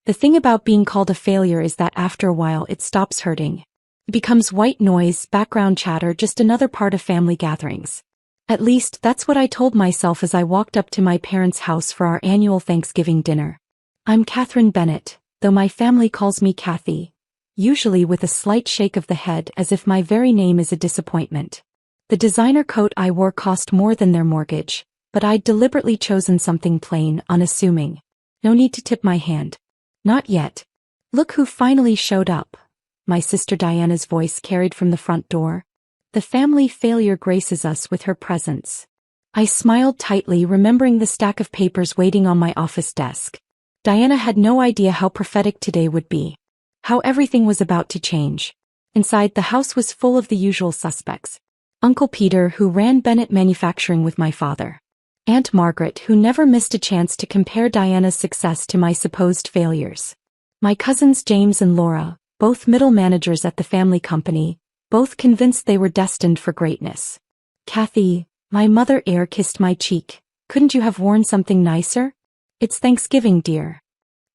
The thing about being called a failure is that after a while it stops hurting. It becomes white noise, background chatter, just another part of family gatherings. At least, that's what I told myself as I walked up to my parents' house for our annual Thanksgiving dinner. I'm Katherine Bennett, though my family calls me Kathy, usually with a slight shake of the head as if my very name is a disappointment. The designer coat I wore cost more than their mortgage, but I'd deliberately chosen something plain, unassuming. No need to tip my hand. Not yet. Look who finally showed up. My sister Diana's voice carried from the front door. The family failure graces us with her presence. I smiled tightly, remembering the stack of papers waiting on my office desk. Diana had no idea how prophetic today would be. How everything was about to change. Inside, the house was full of the usual suspects. Uncle Peter, who ran Bennett Manufacturing with my father. Aunt Margaret, who never missed a chance to compare Diana's success to my supposed failures. My cousins James and Laura, both middle managers at the family company, both convinced they were destined for greatness. Kathy, my mother kissed my cheek. Couldn't you have worn something nicer? It's Thanksgiving, dear.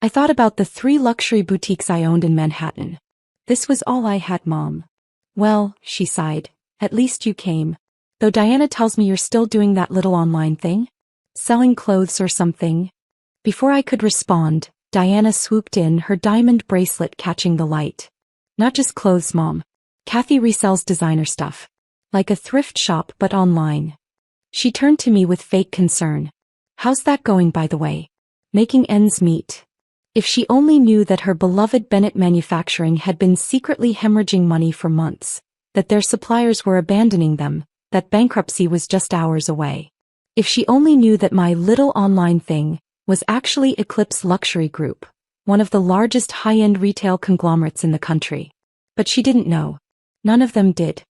I thought about the 3 luxury boutiques I owned in Manhattan. This was all I had, Mom. Well, she sighed, at least you came. Though Diana tells me you're still doing that little online thing? Selling clothes or something? Before I could respond, Diana swooped in, her diamond bracelet catching the light. Not just clothes, Mom. Kathy resells designer stuff. Like a thrift shop but online. She turned to me with fake concern. How's that going, by the way? Making ends meet. If she only knew that her beloved Bennett Manufacturing had been secretly hemorrhaging money for months, that their suppliers were abandoning them, that bankruptcy was just hours away. If she only knew that my little online thing was actually Eclipse Luxury Group, one of the largest high-end retail conglomerates in the country. But she didn't know. None of them did.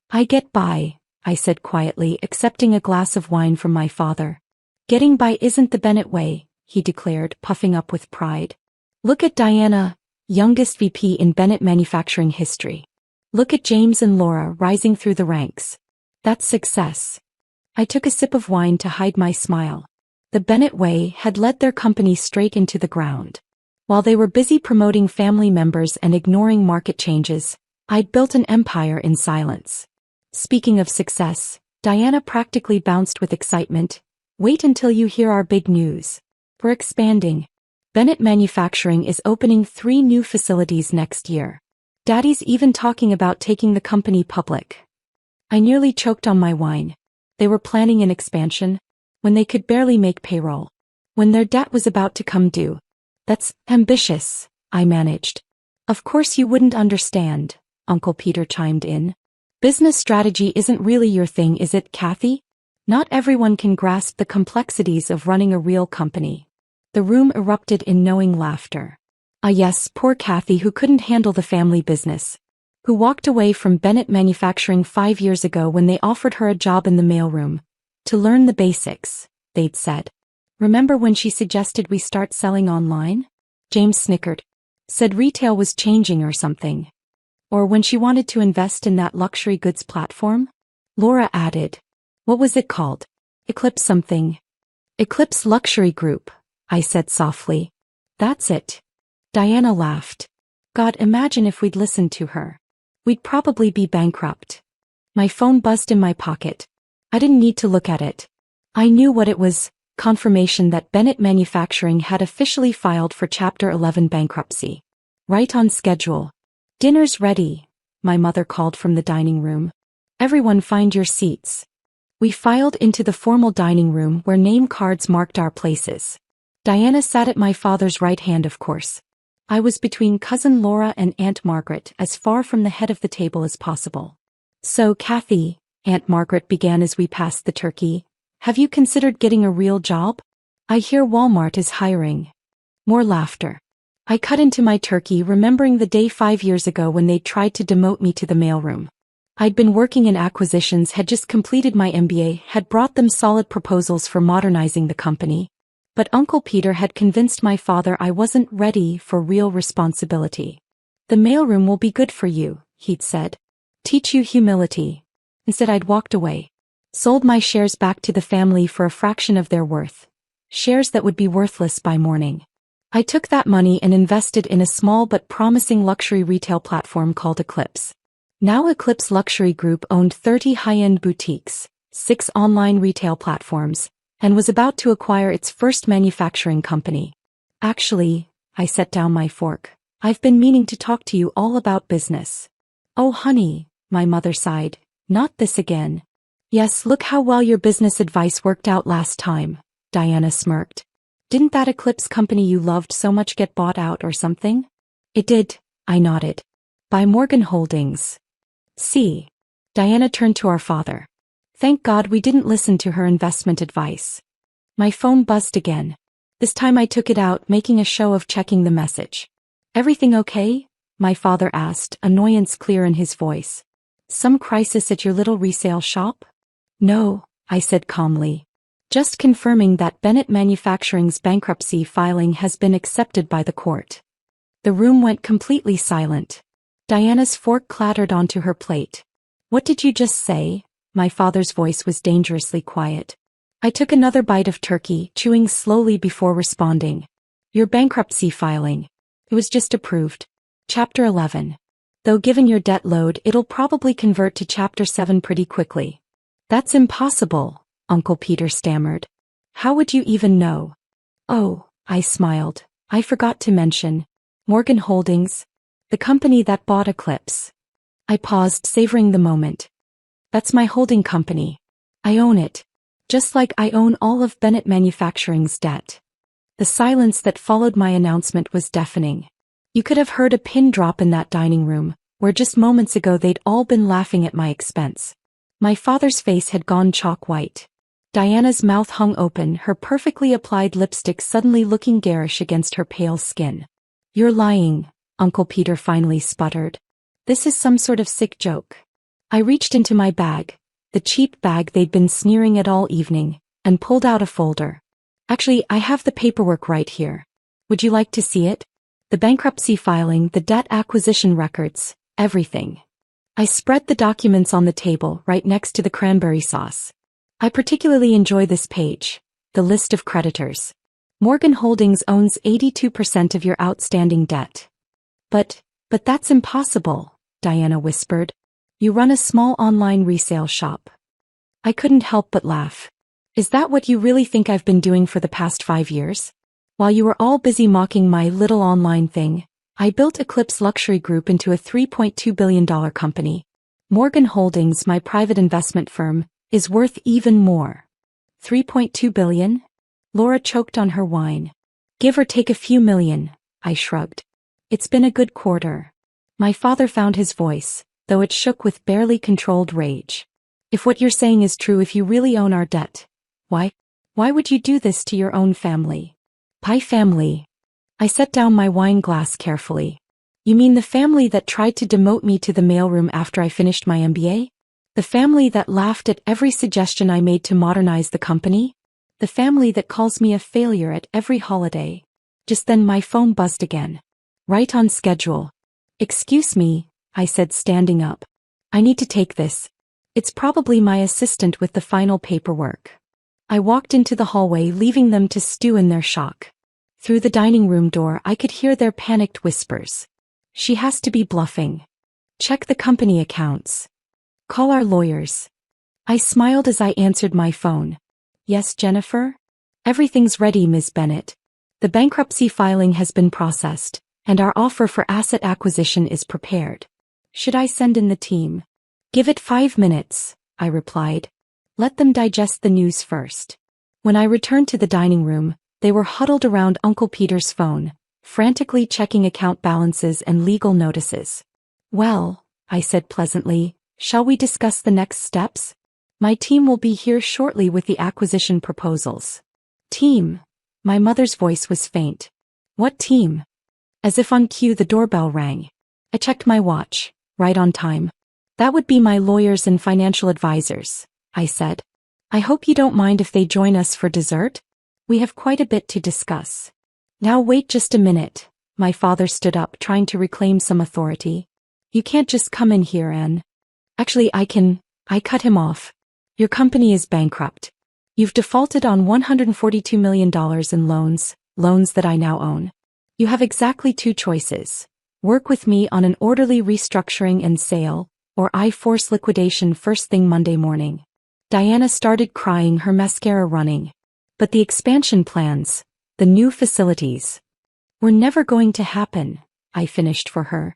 I get by, I said quietly, accepting a glass of wine from my father. Getting by isn't the Bennett way, he declared, puffing up with pride. Look at Diana, youngest VP in Bennett Manufacturing history. Look at James and Laura rising through the ranks. That's success. I took a sip of wine to hide my smile. The Bennett way had led their company straight into the ground. While they were busy promoting family members and ignoring market changes, I'd built an empire in silence. Speaking of success, Diana practically bounced with excitement. Wait until you hear our big news. We're expanding. Bennett Manufacturing is opening 3 new facilities next year. Daddy's even talking about taking the company public. I nearly choked on my wine. They were planning an expansion when they could barely make payroll. When their debt was about to come due. That's ambitious, I managed. Of course you wouldn't understand, Uncle Peter chimed in. Business strategy isn't really your thing, is it, Kathy? Not everyone can grasp the complexities of running a real company. The room erupted in knowing laughter. Ah yes, poor Kathy, who couldn't handle the family business. Who walked away from Bennett Manufacturing 5 years ago when they offered her a job in the mailroom. To learn the basics, they'd said. Remember when she suggested we start selling online? James snickered. Said retail was changing or something. Or when she wanted to invest in that luxury goods platform? Laura added. What was it called? Eclipse something. Eclipse Luxury Group, I said softly. That's it. Diana laughed. God, imagine if we'd listened to her. We'd probably be bankrupt. My phone buzzed in my pocket. I didn't need to look at it. I knew what it was, confirmation that Bennett Manufacturing had officially filed for Chapter 11 bankruptcy. Right on schedule. Dinner's ready, my mother called from the dining room. Everyone find your seats. We filed into the formal dining room where name cards marked our places. Diana sat at my father's right hand, of course. I was between cousin Laura and Aunt Margaret, as far from the head of the table as possible. So, Kathy, Aunt Margaret began as we passed the turkey, have you considered getting a real job? I hear Walmart is hiring. More laughter. I cut into my turkey, remembering the day 5 years ago when they tried to demote me to the mailroom. I'd been working in acquisitions, had just completed my MBA, had brought them solid proposals for modernizing the company. But Uncle Peter had convinced my father I wasn't ready for real responsibility. The mailroom will be good for you, he'd said. Teach you humility. Instead, I'd walked away. Sold my shares back to the family for a fraction of their worth. Shares that would be worthless by morning. I took that money and invested in a small but promising luxury retail platform called Eclipse. Now Eclipse Luxury Group owned 30 high-end boutiques, 6 online retail platforms, and was about to acquire its first manufacturing company. Actually, I set down my fork. I've been meaning to talk to you all about business. Oh honey, my mother sighed, not this again. Yes, look how well your business advice worked out last time, Diana smirked. Didn't that Eclipse company you loved so much get bought out or something? It did, I nodded. By Morgan Holdings. See. Diana turned to our father. Thank God we didn't listen to her investment advice. My phone buzzed again. This time I took it out, making a show of checking the message. Everything okay? My father asked, annoyance clear in his voice. Some crisis at your little resale shop? No, I said calmly. Just confirming that Bennett Manufacturing's bankruptcy filing has been accepted by the court. The room went completely silent. Diana's fork clattered onto her plate. What did you just say? My father's voice was dangerously quiet. I took another bite of turkey, chewing slowly before responding. Your bankruptcy filing. It was just approved. Chapter 11. Though given your debt load, it'll probably convert to Chapter 7 pretty quickly. That's impossible, Uncle Peter stammered. How would you even know? Oh, I smiled. I forgot to mention. Morgan Holdings, the company that bought Eclipse. I paused, savoring the moment. That's my holding company. I own it. Just like I own all of Bennett Manufacturing's debt. The silence that followed my announcement was deafening. You could have heard a pin drop in that dining room, where just moments ago they'd all been laughing at my expense. My father's face had gone chalk white. Diana's mouth hung open, her perfectly applied lipstick suddenly looking garish against her pale skin. You're lying, Uncle Peter finally sputtered. This is some sort of sick joke. I reached into my bag, the cheap bag they'd been sneering at all evening, and pulled out a folder. Actually, I have the paperwork right here. Would you like to see it? The bankruptcy filing, the debt acquisition records, everything. I spread the documents on the table right next to the cranberry sauce. I particularly enjoy this page, the list of creditors. Morgan Holdings owns 82% of your outstanding debt. But that's impossible, Diana whispered. You run a small online resale shop. I couldn't help but laugh. Is that what you really think I've been doing for the past 5 years? While you were all busy mocking my little online thing, I built Eclipse Luxury Group into a $3.2 billion company. Morgan Holdings, my private investment firm, is worth even more. $3.2 billion? Laura choked on her wine. Give or take a few million, I shrugged. It's been a good quarter. My father found his voice, though it shook with barely controlled rage. If what you're saying is true, if you really own our debt, why would you do this to your own family? Pie family. I set down my wine glass carefully. You mean the family that tried to demote me to the mailroom after I finished my MBA? The family that laughed at every suggestion I made to modernize the company? The family that calls me a failure at every holiday? Just then my phone buzzed again. Right on schedule. Excuse me, I said, standing up. I need to take this. It's probably my assistant with the final paperwork. I walked into the hallway, leaving them to stew in their shock. Through the dining room door I could hear their panicked whispers. She has to be bluffing. Check the company accounts. Call our lawyers. I smiled as I answered my phone. Yes, Jennifer? Everything's ready, Ms. Bennett. The bankruptcy filing has been processed, and our offer for asset acquisition is prepared. Should I send in the team? Give it 5 minutes, I replied. Let them digest the news first. When I returned to the dining room, they were huddled around Uncle Peter's phone, frantically checking account balances and legal notices. Well, I said pleasantly, shall we discuss the next steps? My team will be here shortly with the acquisition proposals. Team? My mother's voice was faint. What team? As if on cue, the doorbell rang. I checked my watch. Right on time. That would be my lawyers and financial advisors, I said. I hope you don't mind if they join us for dessert? We have quite a bit to discuss. Now wait just a minute. My father stood up, trying to reclaim some authority. You can't just come in here and... Actually, I can. I cut him off. Your company is bankrupt. You've defaulted on $142 million in loans that I now own. You have exactly two choices. Work with me on an orderly restructuring and sale, or I force liquidation first thing Monday morning. Diana started crying, her mascara running. But the expansion plans, the new facilities, were never going to happen, I finished for her.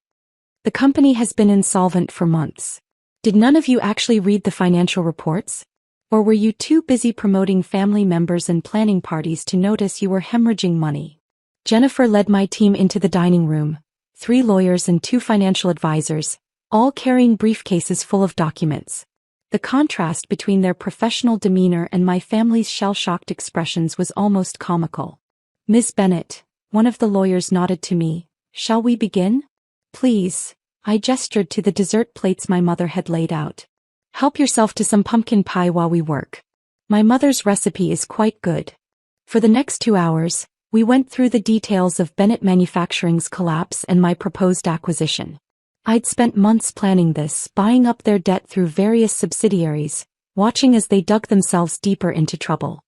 The company has been insolvent for months. Did none of you actually read the financial reports? Or were you too busy promoting family members and planning parties to notice you were hemorrhaging money? Jennifer led my team into the dining room, 3 lawyers and 2 financial advisors, all carrying briefcases full of documents. The contrast between their professional demeanor and my family's shell-shocked expressions was almost comical. Ms. Bennett, one of the lawyers nodded to me. Shall we begin? Please, I gestured to the dessert plates my mother had laid out. Help yourself to some pumpkin pie while we work. My mother's recipe is quite good. For the next 2 hours, we went through the details of Bennett Manufacturing's collapse and my proposed acquisition. I'd spent months planning this, buying up their debt through various subsidiaries, watching as they dug themselves deeper into trouble.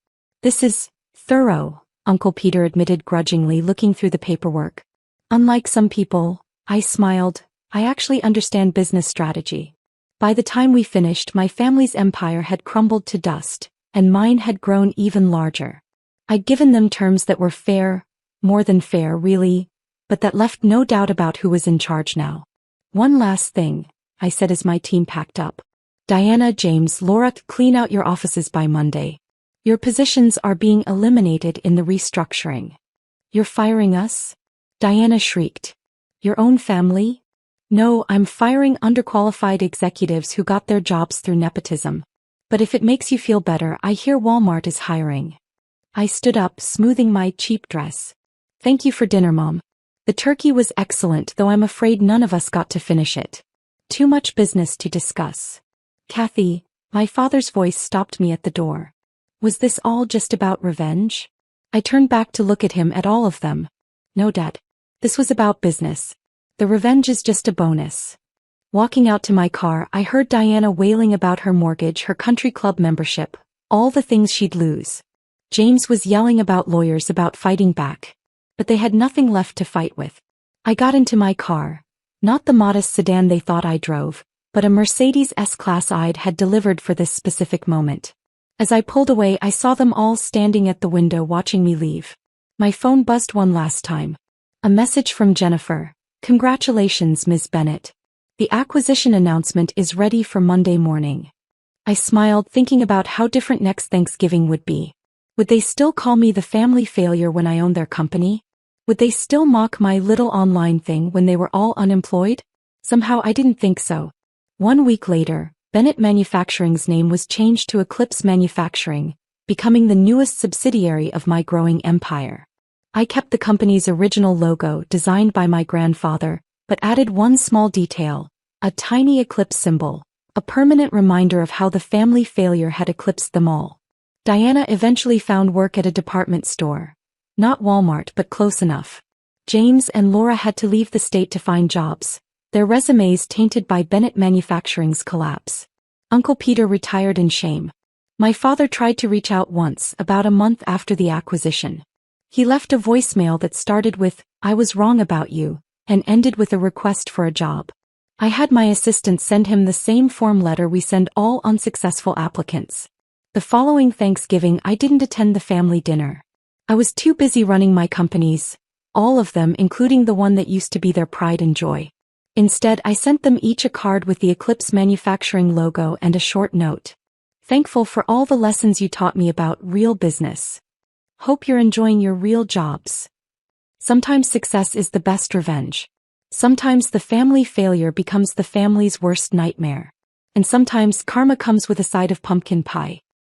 This is thorough, Uncle Peter admitted grudgingly, looking through the paperwork. Unlike some people, I smiled, I actually understand business strategy. By the time we finished, my family's empire had crumbled to dust, and mine had grown even larger. I'd given them terms that were fair, more than fair really, but that left no doubt about who was in charge now. One last thing, I said as my team packed up. Diana, James, Laura, clean out your offices by Monday. Your positions are being eliminated in the restructuring. You're firing us? Diana shrieked. Your own family? No, I'm firing underqualified executives who got their jobs through nepotism. But if it makes you feel better, I hear Walmart is hiring. I stood up, smoothing my cheap dress. Thank you for dinner, Mom. The turkey was excellent, though I'm afraid none of us got to finish it. Too much business to discuss. Kathy, my father's voice stopped me at the door. Was this all just about revenge? I turned back to look at him, at all of them. No, Dad. This was about business. The revenge is just a bonus. Walking out to my car, I heard Diana wailing about her mortgage, her country club membership, all the things she'd lose. James was yelling about lawyers, about fighting back. But they had nothing left to fight with. I got into my car, not the modest sedan they thought I drove, but a Mercedes S-Class I'd had delivered for this specific moment. As I pulled away, I saw them all standing at the window watching me leave. My phone buzzed one last time. A message from Jennifer. Congratulations, Ms. Bennett. The acquisition announcement is ready for Monday morning. I smiled, thinking about how different next Thanksgiving would be. Would they still call me the family failure when I owned their company? Would they still mock my little online thing when they were all unemployed? Somehow I didn't think so. 1 week later, Bennett Manufacturing's name was changed to Eclipse Manufacturing, becoming the newest subsidiary of my growing empire. I kept the company's original logo, designed by my grandfather, but added one small detail, a tiny eclipse symbol, a permanent reminder of how the family failure had eclipsed them all. Diana eventually found work at a department store. Not Walmart, but close enough. James and Laura had to leave the state to find jobs, their resumes tainted by Bennett Manufacturing's collapse. Uncle Peter retired in shame. My father tried to reach out once, about a month after the acquisition. He left a voicemail that started with, "I was wrong about you," and ended with a request for a job. I had my assistant send him the same form letter we send all unsuccessful applicants. The following Thanksgiving, I didn't attend the family dinner. I was too busy running my companies, all of them, including the one that used to be their pride and joy. Instead, I sent them each a card with the Eclipse Manufacturing logo and a short note. Thankful for all the lessons you taught me about real business. Hope you're enjoying your real jobs. Sometimes success is the best revenge. Sometimes the family failure becomes the family's worst nightmare. And sometimes karma comes with a side of pumpkin pie.